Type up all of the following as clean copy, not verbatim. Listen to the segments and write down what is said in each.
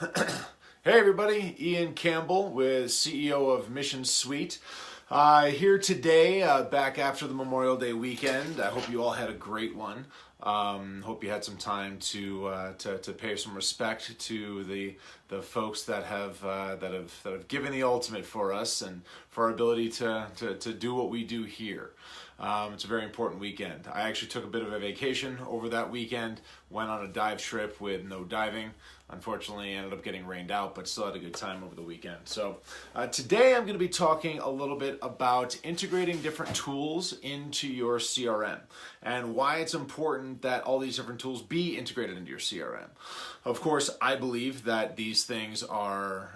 Hey everybody, Ian Campbell with CEO of Mission Suite. Here today, back after the Memorial Day weekend. I hope you all had a great one. Hope you had some time to pay some respect to the folks that have given the ultimate for us and for our ability to do what we do here. It's a very important weekend. I actually took a bit of a vacation over that weekend, went on a dive trip with no diving. Unfortunately, ended up getting rained out, but still had a good time over the weekend. So today I'm going to be talking a little bit about integrating different tools into your CRM and why it's important that all these different tools be integrated into your CRM. Of course, I believe that these things are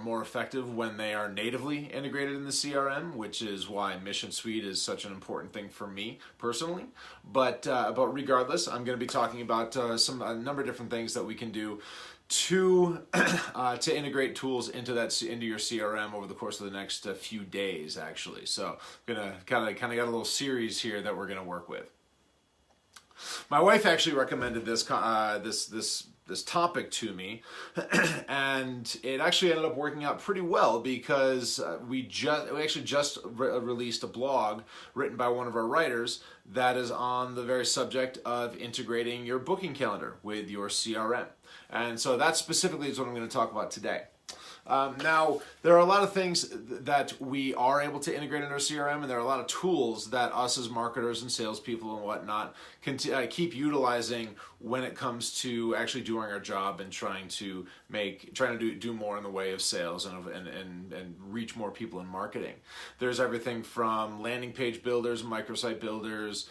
more effective when they are natively integrated in the CRM, which is why Mission Suite is such an important thing for me personally. But regardless, I'm going to be talking about a number of different things that we can do to integrate tools into your CRM over the course of the next few days, actually. So I'm gonna kind of got a little series here that we're going to work with. My wife actually recommended this topic to me, and it actually ended up working out pretty well because we actually just released a blog written by one of our writers that is on the very subject of integrating your booking calendar with your CRM. And so that specifically is what I'm going to talk about today. Now, there are a lot of things that we are able to integrate in our CRM, and there are a lot of tools that us as marketers and salespeople and whatnot can keep utilizing when it comes to actually doing our job and trying to do more in the way of sales and reach more people in marketing. There's everything from landing page builders, microsite builders,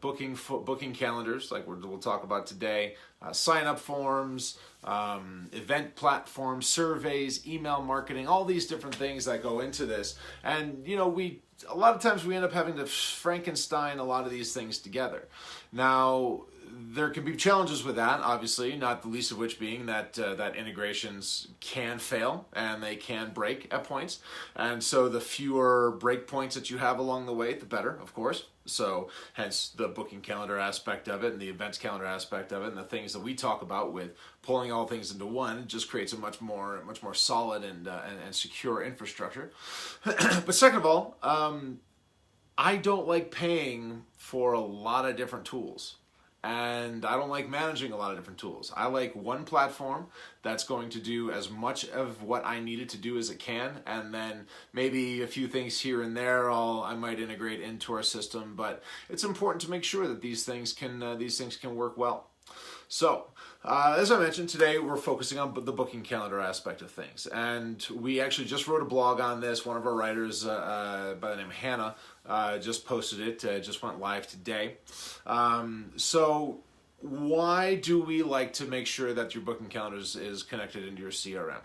booking calendars, like we'll talk about today, sign-up forms, event platforms, surveys, email marketing, all these different things that go into this. And a lot of times we end up having to Frankenstein a lot of these things together. Now, there can be challenges with that, obviously, not the least of which being that integrations can fail and they can break at points. And so the fewer break points that you have along the way, the better, of course. So hence the booking calendar aspect of it and the events calendar aspect of it and the things that we talk about with pulling all things into one. It just creates a much more solid and secure infrastructure. But second of all, I don't like paying for a lot of different tools. And I don't like managing a lot of different tools. I like one platform that's going to do as much of what I need it to do as it can, and then maybe a few things here and there I might integrate into our system. But it's important to make sure that these things can work well. So, as I mentioned, today we're focusing on the booking calendar aspect of things. And we actually just wrote a blog on this. One of our writers by the name of Hannah just posted it, just went live today. So why do we like to make sure that your booking calendar is connected into your CRM?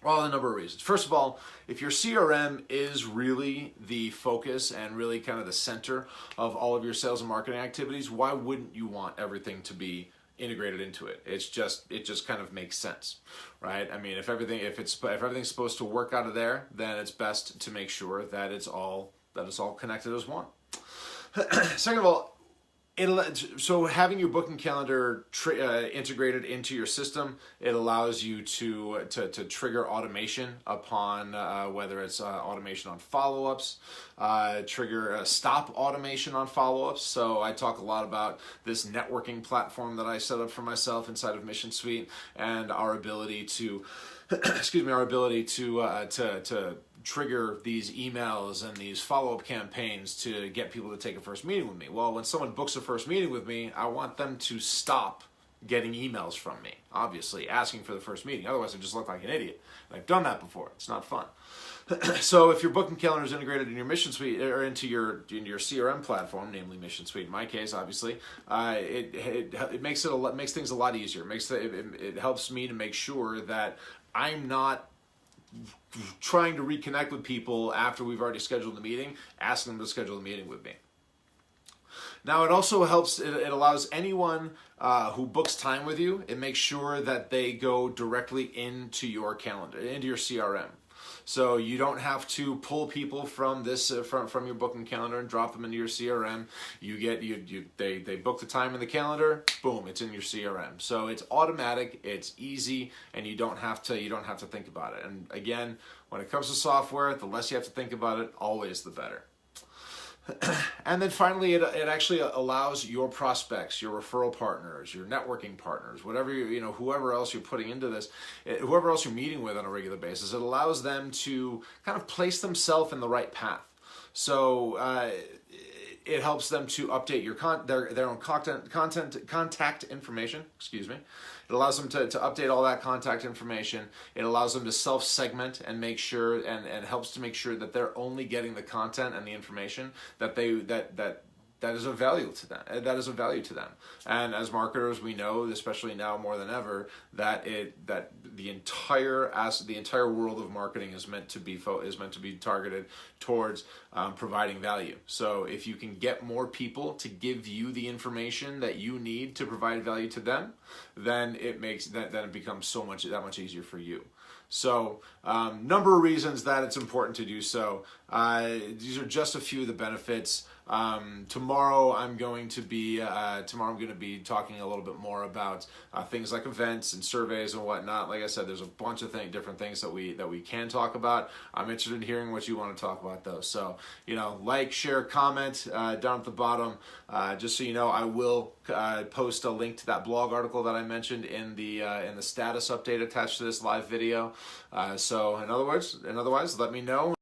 Well, a number of reasons. First of all, if your CRM is really the focus and really kind of the center of all of your sales and marketing activities, why wouldn't you want everything to be integrated into it? It just kind of makes sense, right? I mean, if everything's supposed to work out of there, then it's best to make sure that it's all connected as one. Second of all, so having your booking calendar integrated into your system, it allows you to trigger automation upon whether it's automation on follow-ups, trigger stop automation on follow-ups. So I talk a lot about this networking platform that I set up for myself inside of Mission Suite and our ability to to trigger these emails and these follow-up campaigns to get people to take a first meeting with me. Well, when someone books a first meeting with me, I want them to stop getting emails from me, obviously, asking for the first meeting. Otherwise, I just look like an idiot. And I've done that before. It's not fun. So if your booking calendar is integrated in your Mission Suite or into your CRM platform, namely Mission Suite in my case, obviously, it makes things a lot easier. It helps me to make sure that I'm not trying to reconnect with people after we've already scheduled the meeting, asking them to schedule a meeting with me. Now, it also helps, it allows anyone who books time with you, it makes sure that they go directly into your calendar, into your CRM. So you don't have to pull people from this from your booking calendar and drop them into your CRM. They book the time in the calendar, boom, it's in your CRM. So it's automatic, it's easy, and you don't have to think about it. And again, when it comes to software, the less you have to think about it, always the better. And then finally, it actually allows your prospects, your referral partners, your networking partners, whatever whoever else you're putting into this, whoever else you're meeting with on a regular basis, it allows them to kind of place themselves in the right path. So it helps them to update their own contact information. Excuse me. It allows them to update all that contact information. It allows them to self-segment and make sure and helps to make sure that they're only getting the content and the information that is of value to them. That is of value to them. And as marketers, we know, especially now more than ever, that the entire world of marketing is meant to be targeted towards providing value. So if you can get more people to give you the information that you need to provide value to them, then it becomes that much easier for you. So number of reasons that it's important to do so. These are just a few of the benefits. Tomorrow I'm going to be talking a little bit more about things like events and surveys and whatnot. Like I said, there's a bunch of different things that we can talk about. I'm interested in hearing what you want to talk about, though. So like, share, comment down at the bottom. Just so you know, I will post a link to that blog article that I mentioned in the status update attached to this live video. So in otherwise, let me know.